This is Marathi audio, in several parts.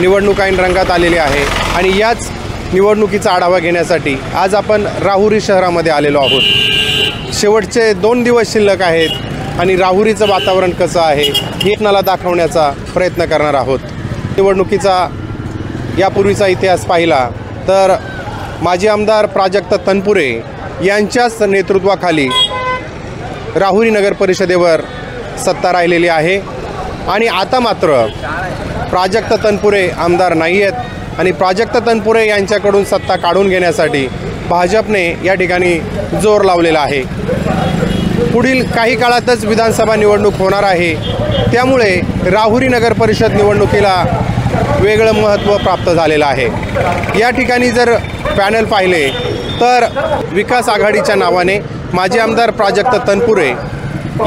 निवडणूक ऐन रंगात आलेली आहे आणि याच निवडणुकीचा आढावा घेण्यासाठी आज आपण राहुरी शहरामध्ये आलेलो आहोत। शेवटचे 2 दिवस शिल्लक आहेत आणि राहुरीचं वातावरण कसं आहे हे आपल्याला दाखवण्याचा प्रयत्न करणार आहोत। निवडणुकीचा यापूर्वीचा इतिहास पाहिला तर माजी आमदार प्राजक्त तनपुरे यांच्याच नेतृत्वाखाली राहुरी नगर परिषदेवर सत्ता राहिलेली आहे आणि आता मात्र प्राजक्त तनपुरे आमदार नाही आहेत आणि प्राजक्त तनपुरे यांच्याकडून सत्ता काढून घेण्यासाठी भाजपने या ठिकाणी जोर लावलेला आहे। पुढील काही काळातच विधानसभा निवडणूक होणार आहे, त्यामुळे राहुरी नगर परिषद निवडणुकीला वेगळं महत्त्व प्राप्त झालेलं आहे। या ठिकाणी जर पॅनल पाहिले तर विकास आघाडीच्या नावाने माजी आमदार प्राजक्त तनपुरे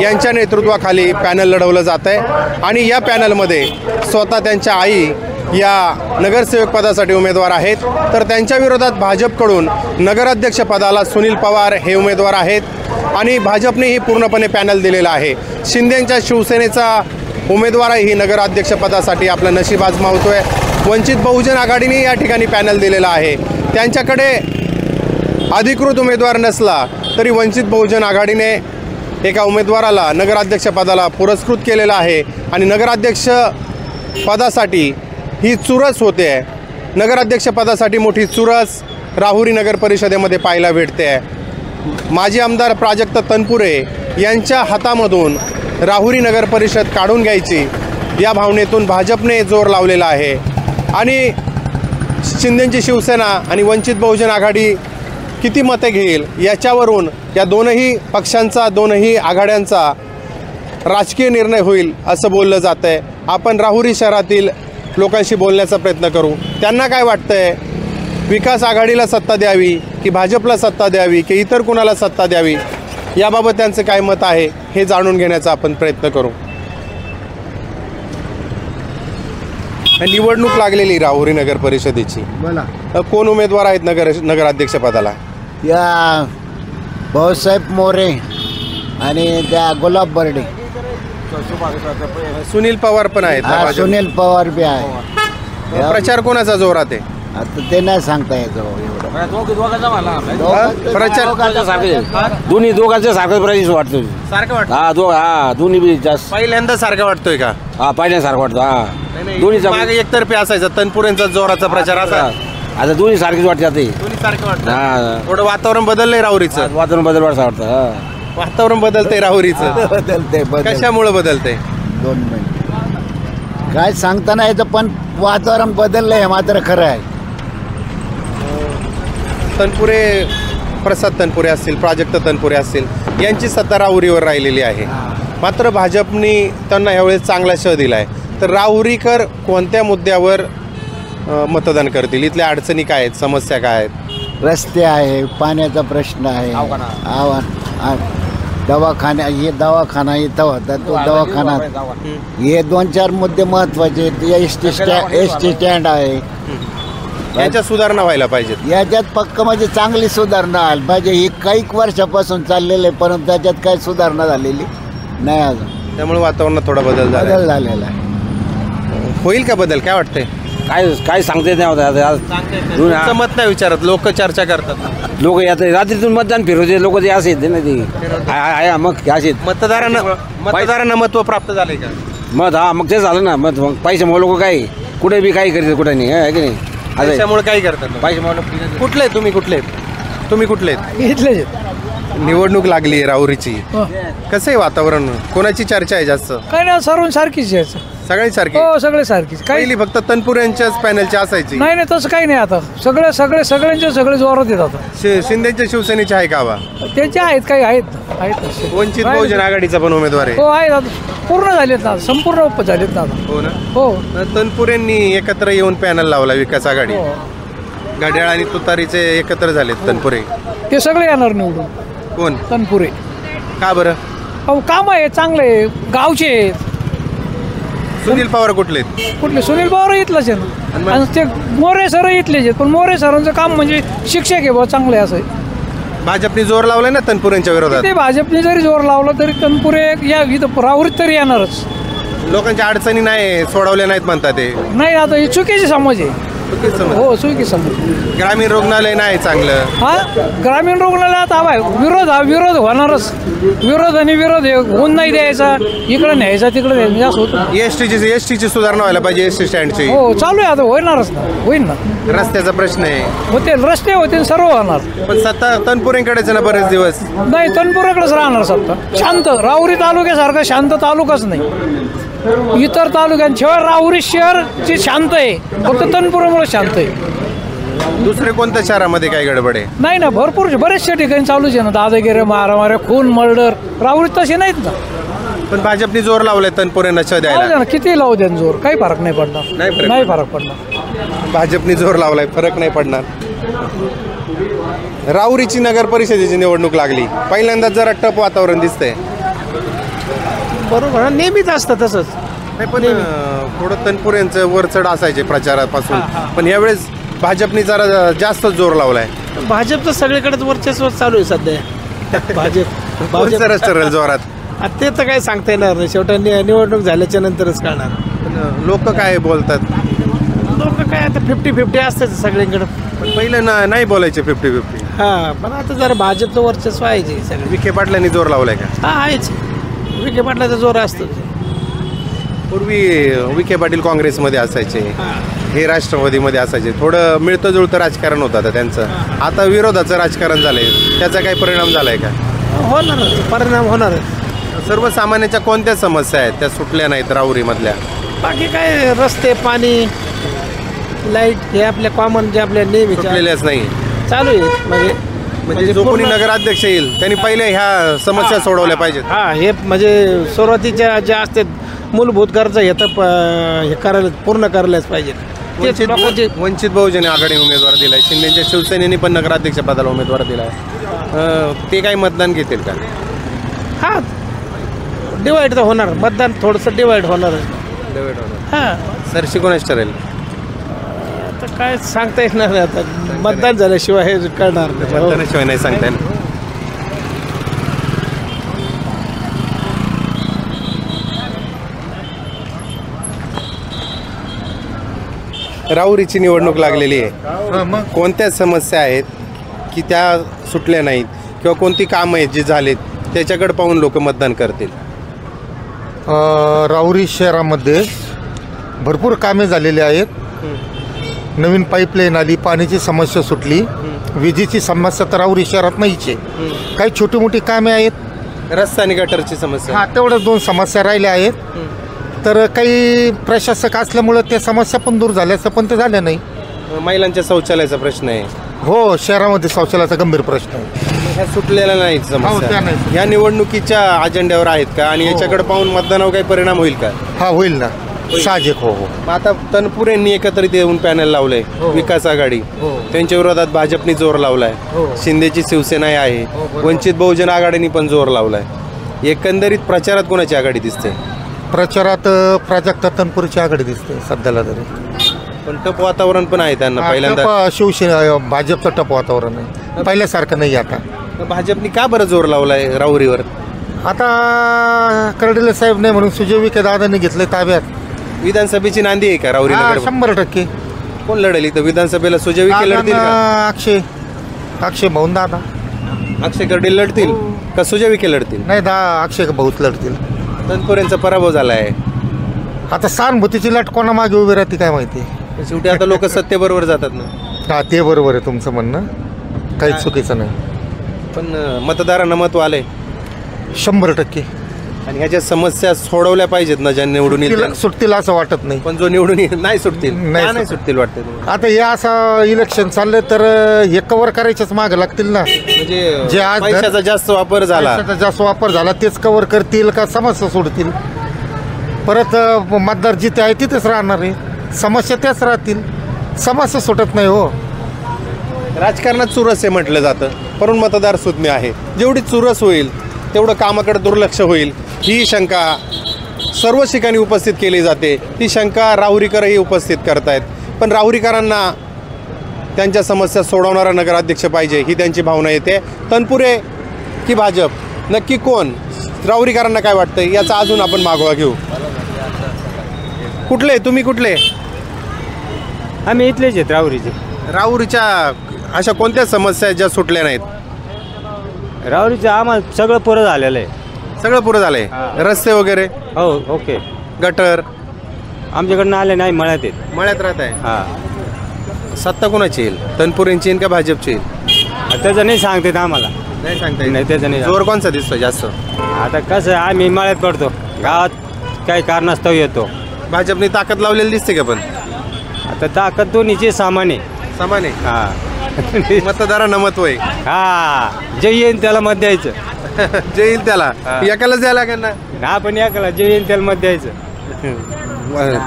यांच्या नेतृत्वाखाली पॅनल लढवलं जात आहे आणि या पॅनलमध्ये स्वतः त्यांच्या आई या नगरसेवक पदासाठी उमेदवार आहेत, तर त्यांच्या विरोधात भाजपकडून नगराध्यक्ष पदाला सुनील पवार हे उमेदवार आहेत आणि भाजपनेही पूर्णपणे पॅनल दिलेला आहे। शिंदेंच्या शिवसेनेचा उमेदवारही नगराध्यक्षपदासाठी आपलं नशीब आजमावतोय। वंचित बहुजन आघाडीने या ठिकाणी पॅनल दिलेला आहे। त्यांच्याकडे अधिकृत उमेदवार नसला तरी वंचित बहुजन आघाडीने एका उमेदवाराला नगराध्यक्षपदाला पुरस्कृत केलेला आहे आणि नगराध्यक्ष पदासाठी ही चुरस होते आहे। नगराध्यक्षपदासाठी मोठी चुरस राहुरी नगर परिषदेमध्ये पाहायला भेटते आहे। माजी आमदार प्राजक्त तनपुरे यांच्या हातामधून राहुरी नगर परिषद काढून घ्यायची या भावनेतून भाजपने जोर लावलेला आहे आणि शिंदेंची शिवसेना आणि वंचित बहुजन आघाडी किती मते घेईल याच्यावरून या दोनही पक्षांचा, दोनही आघाड्यांचा राजकीय निर्णय होईल असं बोललं जातं आहे। आपण राहुरी शहरातील लोकांशी बोलण्याचा प्रयत्न करू। त्यांना काय वाटतंय, विकास आघाडीला सत्ता द्यावी की भाजपला सत्ता द्यावी की इतर कुणाला सत्ता द्यावी, याबाबत त्यांचं काय मत आहे हे जाणून घेण्याचा आपण प्रयत्न करू। निवडणूक लागलेली राहुरी नगर परिषदेची, कोण उमेदवार आहेत नगराध्यक्षपदाला? या भाऊसाहेब मोरे आणि त्या गुलाब बर्डे, सुनील पवार पण आहेत। सुनील पवार बी आहे। प्रचार कोणाचा जोरात आहे आता ते नाही सांगता येत प्रचार दोन्ही दोघांचं सारखं प्राइस वाटतं। सारखं वाटतं? हा दोन्ही बी जास्त पहिल्यांदा सारखं वाटतोय का? हा पहिल्यासारखं वाटतं। हा दोन्हीचा मागे एकतर्फी असायचा तनपुरेंचा जोराचा प्रचार असा, आता दोन्ही सारखीच वाटते। दोन्ही सारखं वाटतं। हा थोडं वातावरण बदललंय राहुरीचं, वातावरण बदल वाटतं। वातावरण बदलतंय राहुरीचं, बदलते कशामुळे बदलतंय? 2 मिनिट काय सांगता नाही येतं, पण वातावरण बदललंय मात्र खरं आहे। तनपुरे, प्रसाद तनपुरे असतील, प्राजक्त तनपुरे असतील, यांची सत्ता राहुरीवर राहिलेली आहे, मात्र भाजपने त्यांना यावेळेस चांगला शह दिला आहे। तर राहुरीकर कोणत्या मुद्द्यावर मतदान करतील? इथल्या अडचणी काय आहेत, समस्या काय आहेत? रस्ते आहे, पाण्याचा प्रश्न आहे, दवाखाना इथं होता तो दवाखाना, हे 2-4 मुद्दे महत्त्वाचे आहेत। एस टी स्टँड आहे, याच्या सुधारणा व्हायला पाहिजेत। याच्यात पक्क म्हणजे चांगली सुधारणा आली पाहिजे। ही काही वर्षापासून चाललेलं आहे, परंतु त्याच्यात काही सुधारणा झालेली नाही अजून, त्यामुळे वातावरणात थोडा बदल झालेला आहे। होईल का बदल? काय वाटतंय? काय सांगता येत नाही। मत नाही विचारत, लोक चर्चा करतात। लोक येतात रात्रीतून मतदान फिरवते लोक, ते असे ना ते मग असे मतदारांना महत्व प्राप्त झालंय का? मत हा मग ते झालं ना, मग पैशामुळे लोक काय कुठे बी काही करतात, कुठे नाही आहे की नाही? पैशामुळे काही करतात पैशामुळे। कुठले तुम्ही? तुम्ही कुठले? इथले निवडणूक लागली आहे राहुरीची, कसं आहे वातावरण? कोणाची चर्चा आहे जास्त? काय नाही, सर्व सारखीच आहे, सगळी सारखी? हो सगळे सारखीच। पहिली फक्त तनपुरेंच्याच पॅनलची असायची? नाही नाही तसं काही नाही, आता सगळ्यांचे सगळे जोरात येतात। शिंदेच्या शिवसेनेचे आहे का? त्यांचे आहेत, काही आहेत वंचित बहुजन आघाडीचा पण उमेदवार आहे? हो आहेत, आता पूर्ण झालेत ना, संपूर्ण झालेत ना आता। हो ना? हो, तनपुरेंनी एकत्र येऊन पॅनल लावला, विकास आघाडी, घड्याळ आणि तुतारीचे एकत्र झालेत तनपुरे, ते सगळे येणार निवडून। कोण? तनपुरे। का बरं? अहो काम आहे, चांगले गावचे आहेत। सुनील पवार कुठले? सुनील पवार इथलाच आहे ना, आणि ते मोरे सर इथलेच आहेत, पण मोरे सरांचं काम म्हणजे शिक्षक आहे बा, चांगले असं आहे। भाजपने जोर लावलाय ना तनपुरेंच्या विरोधात? ते भाजपने जरी जोर लावला तरी तनपुरे या इथं राहुरीत तरी येणारच। लोकांच्या अडचणी नाही सोडवल्या नाहीत म्हणतात ते. नाही आता ही चुकीची समज आहे. हो चुकीची समज. ग्रामीण रुग्णालय नाही चांगलं. हा ग्रामीण रुग्णालयात हवा आहे. विरोध होणारच. विरोध आणि विरोध हे होऊन नाही द्यायचा. इकडं न्यायचा तिकडं न्यायचं असं होतं. एसटीची सुधारणा व्हायला पाहिजे. एसटी स्टँडची हो चालू आहे आता होणारच ना. होईल ना. रस्त्याचा प्रश्न आहे. होते रस्ते होते सर्व होणार. पण सत्ता तनपुरेंकडेच ना बरेच दिवस. नाही तनपुराकडेच राहणार सत्ता. शांत राहुरी तालुक्यासारखा शांत तालुकाच नाही. इतर तालुक्यांशिवाय राहुरी शहर जे शांत आहे फक्त तनपुरामुळे शांत आहे. दुसरे कोणत्या शहरामध्ये काय गडबड आहे? नाही ना भरपूर बरेचशा ठिकाणी चालूच आहे ना. दादागिरी मारामाऱ्या खून मर्डर राहुरी तसे नाहीत ना. पण भाजपने जोर लावलाय तनपुरेंना छळ लावू द्यायला. द्या ना किती लावू द्या जोर काही फरक नाही पडणार. नाही फरक पडणार. भाजपने जोर लावलाय फरक नाही पडणार. राहुरीची नगर परिषदेची निवडणूक लागली. पहिल्यांदाच जरा टप वातावरण दिसतंय. बरोबर नेहमीच असतं तसंच. नाही पण थोडं तनपुरेंचं वरचढ असायचे प्रचारापासून. पण यावेळेस भाजपने जरा जास्त जोर लावलाय. भाजपचं सगळीकडेच वर्चस्व चालू आहे सध्या. भाजप सरस ठरेल जोरात. ते तर काय सांगता येणार नाही. शेवटी निवडणूक झाल्याच्या नंतरच कळणार. लोक काय बोलतात. लोक काय आता 50-50 असतेच सगळीकडे. पण पहिलं नाही बोलायचे 50-50. हां पण आता जरा भाजपचं वर्चस्व आहे जे सगळं. विखे पाटलांनी जोर लावलाय का? हा आहेच. विखे पाटलाचा जोर असतो. पूर्वी विखे पाटील काँग्रेसमध्ये असायचे. हे राष्ट्रवादीमध्ये असायचे. थोडं मिळतं जुळतं राजकारण होतं आता त्यांचं. आता विरोधाचं राजकारण झालंय. त्याचा काही परिणाम झालाय का? होणार परिणाम होणार. सर्वसामान्यांच्या कोणत्या समस्या आहेत त्या सुटल्या नाहीत राहुरीमधल्या? बाकी काय रस्ते पाणी लाईट हे आपल्या कॉमन जे आपल्या नेहमीच्या सुटलेल्याच नाही. चालू आहे. म्हणजे जो कोणी नगराध्यक्ष येईल त्यांनी पहिले ह्या समस्या सोडवल्या पाहिजेत. हा हे म्हणजे सुरुवातीच्या ज्या असतात मूलभूत गरजा हे तर हे करायला पूर्ण करायलाच पाहिजे. वंचित बहुजन आघाडी उमेदवार दिलाय. शिंदेच्या शिवसेनेने पण नगराध्यक्ष पदाला उमेदवार दिलाय. ते काही मतदान घेतील का? हा डिवाइड तर होणार. मतदान थोडंसं डिवाइड होणार. हा सरशी कोणाच ठरेल? आता काय सांगता येणार नाही. आता मतदान झाल्याशिवाय हे कळणार नाही. मतदानाशिवाय नाही सांगता येणार. राहुरीची निवडणूक लागलेली आहे. कोणत्या समस्या आहेत की त्या सुटल्या नाहीत किंवा कोणती कामं आहेत जी झालीत त्याच्याकडे पाहून लोक मतदान करतील? राहुरी शहरामध्ये भरपूर कामे झालेली आहेत. नवीन पाईपलाईन आली. पाण्याची समस्या सुटली. विजेची समस्या तर राहुरी शहरात नाहीच आहे. काही छोटी मोठी कामे आहेत. रस्ता आणि गटरची समस्या. तेवढ्या 2 समस्या राहिल्या आहेत. तर काही प्रशासक असल्यामुळं त्या समस्या पण दूर झाल्याचं पण ते झाल्या नाही. महिलांच्या शौचालयाचा प्रश्न आहे. हो शहरामध्ये शौचालयाचा गंभीर प्रश्न आहे. ह्या सुटलेल्या नाहीत त्या समस्या. नाहीत. ह्या निवडणुकीच्या अजेंड्यावर आहेत का आणि याच्याकडे पाहून मतदानावर काही परिणाम होईल का? हा होईल ना साहजिक. हो हो. मग आता तनपुरेंनी एकत्रित येऊन पॅनल लावलंय. विकास आघाडी. त्यांच्या विरोधात भाजपने जोर लावलाय. शिंदेची शिवसेना आहे. वंचित बहुजन आघाडीने पण जोर लावलाय. एकंदरीत प्रचारात कोणाची आघाडी दिसते? प्रचारात प्राजक्ता तनपुरेची आघाडी दिसते सध्याला तरी. पण टप वातावरण पण आहे त्यांना पहिल्यांदा. शिवसेना भाजपचं टप वातावरण आहे. पहिल्यासारखं नाही आता. भाजपने का बरं जोर लावलाय राहुरीवर? आता कर्डिले साहेब नाही म्हणून सुजय विखे दादांनी घेतले ताब्यात. विधानसभेची नांदी आहे का राहुरी नगर? 100%. कोण लढेल इथं विधानसभेला? सुजय विखे लढतील का? अक्षय भाऊन दादा. अक्षय कर्डिल लढतील का सुजय विखे लढतील? नाही अक्षय भाऊच लढतील. तनपुरेंचा पराभव झाला आहे. आता सहानुभूतीची लाट कोणा मागे उभी राहते काय माहिती. शेवटी आता लोक सत्तेबरोबर जातात ना. हा ते बरोबर आहे तुमचं म्हणणं. काहीच चुकीचं नाही. पण मतदारांना महत्व आलंय 100%. आणि ह्याच्या समस्या सोडवल्या पाहिजेत ना ज्या निवडून येतील. सुटतील असं वाटत नाही. पण जो निवडून नाही सुटतील. नाही सुटतील वाटतं तुम्हाला? आता हे असं इलेक्शन चाललंय तर हे कव्हर करायच्याच मागं लागतील ना. म्हणजे जे आज पैशाचा जास्त वापर झाला. जास्त वापर झाला तेच कव्हर करतील का समस्या सोडतील? परत मतदार जिथे आहे तिथेच राहणार आहे. समस्या त्याच राहतील. समस्या सुटत नाही. हो राजकारणात चुरस आहे म्हटलं जातं. परंतु मतदार सुज्ञ आहे. जेवढी चुरस होईल तेवढं कामाकडे दुर्लक्ष होईल ही शंका सर्व ठिकाणी उपस्थित केली जाते. ती शंका राहुरीकरही उपस्थित करतायत. पण राहुरीकरांना त्यांच्या समस्या सोडवणारा नगराध्यक्ष पाहिजे ही त्यांची भावना येते. तनपुरे की भाजप नक्की कोण? राहुरीकरांना काय वाटतं याचा अजून आपण मागोवा घेऊ. कुठले तुम्ही कुठले? आम्ही इथलेच आहेत राहुरीचे. राहुरीच्या अशा कोणत्या समस्या आहेत ज्या सुटल्या नाहीत? राहुरीचं आम्हाला सगळं पुरं झालेलं आहे. सगळं पुरं झालंय. रस्ते वगैरे, हो ओके. गटर आमच्याकडनं आले नाही, मळ्यात आहेत. मळ्यात राहत आहे. हां, सत्ता कोणाची येईल? तनपुरेंची येईल का भाजपची येईल? त्याचं नाही सांगतात आम्हाला. नाही सांगता नाही, त्याचं नाही. जोर कोणचा दिसतोय जास्त? आता कसं आम्ही मळ्यात पडतो, गावात काही कारणास्तव येतो. भाजपने ताकद लावलेली दिसते का? पण आता ताकद दोन्हीची सामान आहे. समान आहे. हां मतदारांना महत्व आहे. हां, जे येईन त्याला मत द्यायचं. जे येईल त्याला एकालाच द्यायला लागेल ना. आपण याकला जे येईन त्याला मत द्यायचं.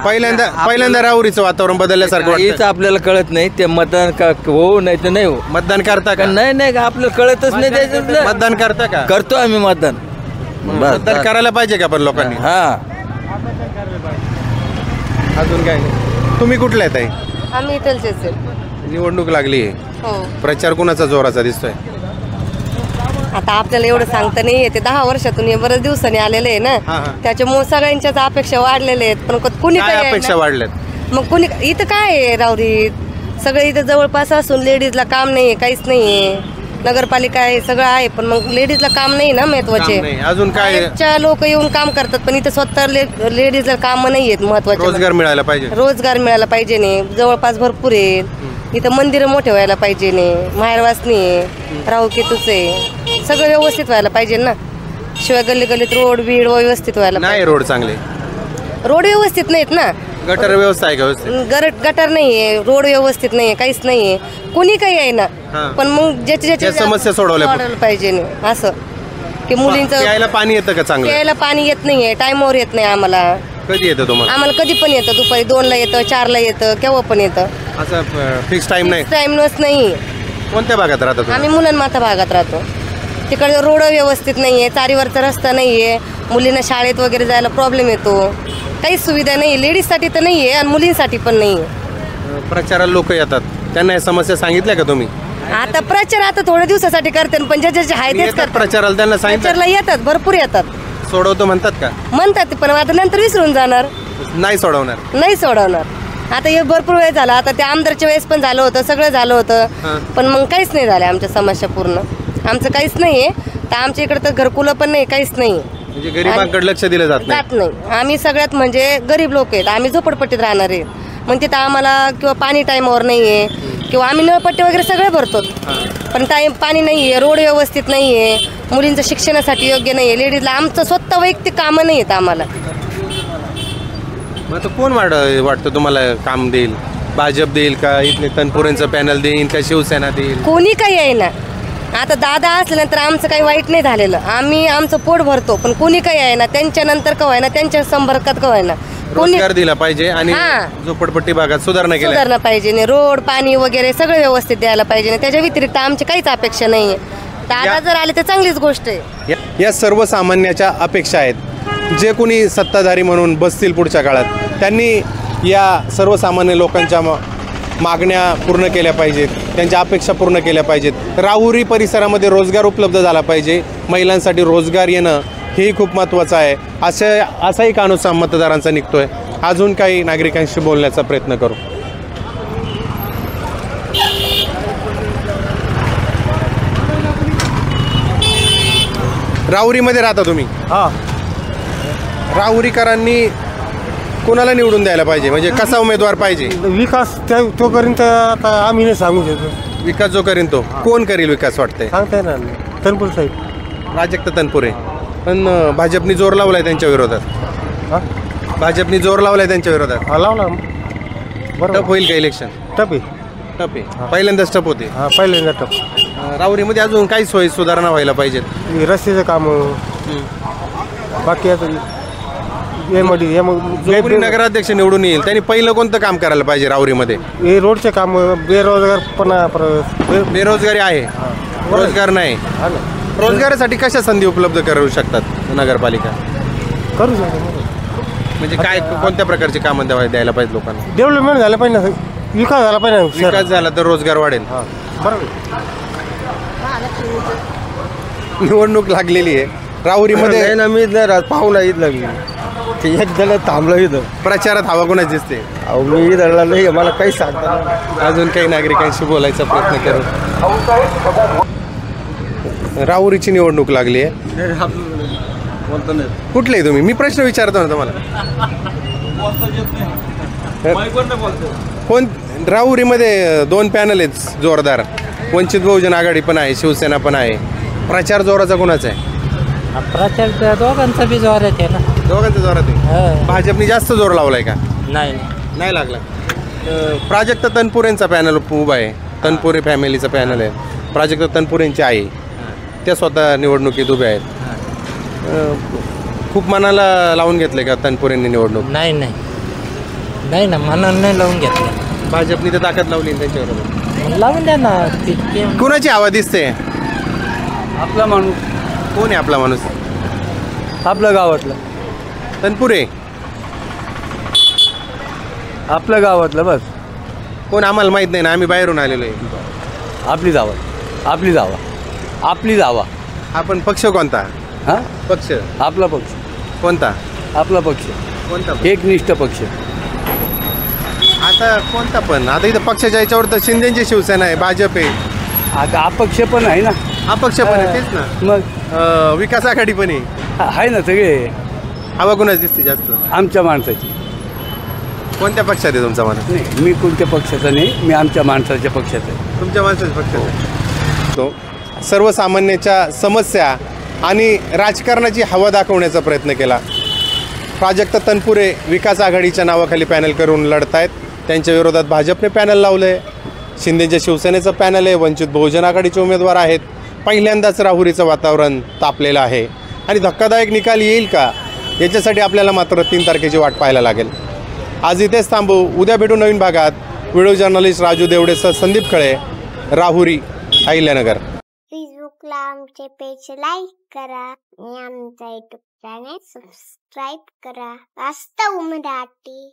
पहिल्यांदा राहुरीचं वातावरण बदलल्यासारखं हेच वाटतं. आपल्याला कळत नाही ते मतदान हो नाही तर नाही हो. मतदान करता का? नाही नाही आपल्याला कळतच नाही त्याच्यातलं. मतदान करता का? करतो आम्ही मतदान. मतदान करायला पाहिजे का पण लोकांनी? हा, अजून काय? तुम्ही कुठले आहेत ताई? आम्ही इथलचेच आहे. निवडणूक लागली आहे, हो. प्रचार कुणाचा जोराचा दिसतोय? आता आपल्याला एवढं सांगता नाही येते, 10 वर्षातून हे बरेच दिवसांनी आलेले आहे हा, ना, हा. त्याच्यामुळे सगळ्यांच्याच अपेक्षा वाढलेल्या आहेत. पण कुणी काय काही अपेक्षा आहे ना? वाढल्यात? मग कुणी इथं काय आहे राहुरीत? सगळं इथं जवळपास असून लेडीजला काम नाही, काहीच नाहीये. नगरपालिका आहे, सगळं आहे, पण मग लेडीजला काम नाही ना महत्वाचे. काम नाही. अजून काय? लोक येऊन काम करतात, पण इथं स्वतः लेडीजला काम नाही आहेत महत्वाचे. रोजगार मिळायला पाहिजे. रोजगार मिळायला पाहिजे नाही. जवळपास भरपूर आहेत. इथं मंदिरं मोठे व्हायला पाहिजे नाही. माहेरवासनी आहे, राहूकेतूच आहे, सगळं व्यवस्थित व्हायला पाहिजे ना. शिवाय गल्ली गल्लीत रोड बीड व्यवस्थित व्हायला नाही. रोड चांगले, पाहिजे. रोड व्यवस्थित नाहीत ना. गटर व्यवस्था आहे का व्यवस्थित? गटर नाहीये, रोड व्यवस्थित नाहीये, काहीच नाहीये. कोणी काही आहे ना, हा. पण मग ज्याच्या त्या समस्या सोडवल्या पाहिजे नाही. असं की मुलींचं प्यायला पाणी येतं का चांगलं? प्यायला पाणी येत नाहीये, टायमावर येत नाही आम्हाला. कधी येतं तुम्हाला? आम्हाला कधी पण येतं, दुपारी 2ला येतं, 4ला येतं, केव्हा पण येतं. असं फिक्स टाइम नाही. टाइमच नाही. कोणत्या भागात राहता तुम्ही? आम्ही मुलांमाथा भागात राहतो. तिकडे रोड व्यवस्थित नाहीये, चारीवरचा रस्ता नाहीये, मुलींना शाळेत वगैरे जायला प्रॉब्लेम येतो. काहीच सुविधा नाही, लेडीजसाठी तर नाहीये आणि मुलींसाठी पण नाहीये. प्रचाराला लोक येतात, त्यांना या समस्या सांगितल्या का तुम्ही? आता प्रचार आता थोड्या दिवसासाठी करते, पण ज्याचे आहे तेच येतात करतात. प्रचाराला, त्यांना सांगितलं? प्रचारला येतात, भरपूर येतात, सोडवतो म्हणतात का? म्हणतात, पण आता नंतर विसरून जाणार, नाही सोडवणार. नाही सोडवणार. आता हे भरपूर वेळ झाला. आता ते आमदारच्या वेळेस पण झालं होतं, सगळं झालं होतं, पण मग काहीच नाही झालं आमच्या समस्या पूर्ण. आमचं काहीच नाहीये. तर आमच्या इकडे तर घरकुलं पण नाही, काहीच नाही. म्हणजे गरीबांकडे लक्ष दिलं जात नाही. जात नाही. आम्ही सगळ्यात म्हणजे गरीब लोक आहेत, आम्ही झोपडपट्टीत राहणार आहे. मग तिथं आम्हाला किंवा पाणी टाईमावर नाहीये, किंवा आम्ही नळपट्टी वगैरे सगळे भरतो, पण पाणी नाहीये, रोड व्यवस्थित नाहीये, मुलींचं शिक्षणासाठी योग्य नाहीये, लेडीजला आमचं स्वतः वैयक्तिक कामं नाही आहेत आम्हाला. मग आता कोण वाटतं तुम्हाला काम देईल? भाजप देईल का, इथले तनपुरेंचं पॅनल देईल का, शिवसेना देईल? कोणी काही आहे ना. आता दादा असल्यानंतर आमचं काही वाईट नाही झालेलं, आम्ही आमचं पोट भरतो, पण कोणी काही आहे ना, त्यांच्यानंतर का ना, त्यांच्या संपर्कात का ना, कोणी रोजगार दिला पाहिजे आणि हा. झोपडपट्टी भागात सुधारणा केली. सुधारणा पाहिजे नाही, रोड पाणी वगैरे सगळं व्यवस्थित द्यायला पाहिजे नाही. त्याच्या व्यतिरिक्त आमची काहीच अपेक्षा नाहीये. दादा जर आले तर चांगलीच गोष्ट आहे. या सर्वसामान्याच्या अपेक्षा आहेत. जे कोणी सत्ताधारी म्हणून बसतील पुढच्या काळात, त्यांनी या सर्वसामान्य लोकांच्या मागण्या पूर्ण केल्या पाहिजेत, त्यांच्या अपेक्षा पूर्ण केल्या पाहिजेत. राहुरी परिसरामध्ये रोजगार उपलब्ध झाला पाहिजे, महिलांसाठी रोजगार येणं हेही खूप महत्त्वाचं आहे. असाही कानोसा मतदारांचा निघतोय. अजून काही नागरिकांशी बोलण्याचा प्रयत्न करू. राहुरीमध्ये राहता तुम्ही? हां, राहुरीकरांनी कोणाला निवडून द्यायला पाहिजे, म्हणजे कसा उमेदवार पाहिजे? विकास तो करीन तर आता आम्ही नाही सांगू शकतो. विकास जो करीन तो कोण करील विकास वाटतंय? सांगता येणार नाही. तनपूर साहेब. प्राजक्त तनपुरे. पण भाजपनी जोर लावलाय त्यांच्या विरोधात. हां, भाजपनी जोर लावलाय त्यांच्या विरोधात. हा लावला बरोबर. टप होईल का इलेक्शन? टप आहे. टप आहे. पहिल्यांदाच टप होते. हा, पहिल्यांदा टप. राहुरीमध्ये अजून काही सोयी सुधारणा व्हायला पाहिजेत. रस्त्याचं काम, बाकी आता जो कोणी नगराध्यक्ष निवडून येईल त्यांनी पहिलं कोणतं काम करायला पाहिजे राहुरीमध्ये? हे रोडचे काम, बेरोजगारपणा, बेरोजगारी आहे, रोजगार नाही. रोजगारासाठी कशा संधी उपलब्ध करू शकतात नगरपालिका? करू शकतो. म्हणजे काय कोणत्या प्रकारची कामं द्यायला पाहिजे लोकांना? डेव्हलपमेंट झालं पाहिजे, विकास झाला पाहिजे. विकास झाला तर रोजगार वाढेल. बरोबर. निवडणूक लागलेली आहे राहुरीमध्ये. मी पाहून इथलं ते एक जण थांबलं इथं. प्रचारात हवा कोणाची दिसते? अहो मी इथं नाही मला काही सांगता नाही. अजून काही नागरिकांशी बोलायचा प्रयत्न करू. राहुरीची निवडणूक लागली आहे. बोलतो नाही. कुठले आहे तुम्ही? मी प्रश्न विचारतो ना तुम्हाला. कोण? राहुरीमध्ये 2 पॅनल आहेत जोरदार. वंचित बहुजन आघाडी पण आहे, शिवसेना पण आहे. प्रचार जोराचा कोणाचा आहे? प्रचार दोघांचा बी जोरात आहे ना. दोघांचा जोरात आहे. भाजपने जास्त जोर लावलाय का? नाही नाही लागला. प्राजक्त तनपुरेंचा पॅनल उभा आहे. तनपुरे फॅमिलीचा पॅनल आहे. प्राजक्त तनपुरेंची आई, त्या स्वतः निवडणुकीत उभ्या आहेत. खूप मनाला लावून घेतले का तनपुरेंनी निवडणूक? नाही नाही नाही ना, मनाला नाही लावून घेतलं. भाजपने तर ताकद लावली त्यांच्याबरोबर. लावून द्या ना. कुणाची हवा दिसते? आपला माणूस. कोण आहे आपला माणूस? आपल्या गावातलं. तनपुरे आपल्या गावातलं बस. कोण आम्हाला माहित नाही ना, आम्ही बाहेरून आलेलो आहे. आपली जावा. आपली जावा. आपली जावा. आपण पक्ष कोणता? हा पक्ष आपला पक्ष. कोणता? आपला पक्ष कोणता? एकनिष्ठ पक्ष. आता कोणता पण? आता इथं पक्षाच्या याच्यावर तर शिंदेची शिवसेना आहे, भाजप आहे, आता अपक्ष पण आहे ना. अपक्ष पण आहे. तेच ना. मग विकास आघाडी पण आहे. आहे ना सगळे. हवा कोणाच दिसते जास्त? आमच्या माणसाची. कोणत्या पक्षात आहे तुमचा माणूस? नाही मी कोणत्या पक्षाचा नाही, मी आमच्या माणसाच्या पक्षात आहे. तुमच्या माणसाच्या पक्षात आहे. तो सर्वसामान्याच्या समस्या आणि राजकारणाची हवा दाखवण्याचा प्रयत्न केला. प्राजक्त तनपुरे विकास आघाडीच्या नावाखाली पॅनल करून लढत आहेत. त्यांच्या विरोधात भाजपने पॅनल लावलं आहे. शिंदेच्या शिवसेनेचं पॅनल आहे. वंचित बहुजन आघाडीचे उमेदवार आहेत. पहिल्यांदाच राहुरीचं वातावरण तापलेलं आहे आणि धक्कादायक निकाल येईल का याच्यासाठी आपल्याला मात्र 3 तारखेची वाट पाहायला लागेल. आज इथेच थांबू. उद्या भेटू नवीन भागात. व्हिडिओ जर्नलिस्ट राजू देवडेसह संदीप खळे, राहुरी, अहिल्यानगर. फेसबुकला आमचे पेज लाईक करा आणि आमचा युट्यूब चॅनेल सबस्क्राईब करा. वास्तव मराठी.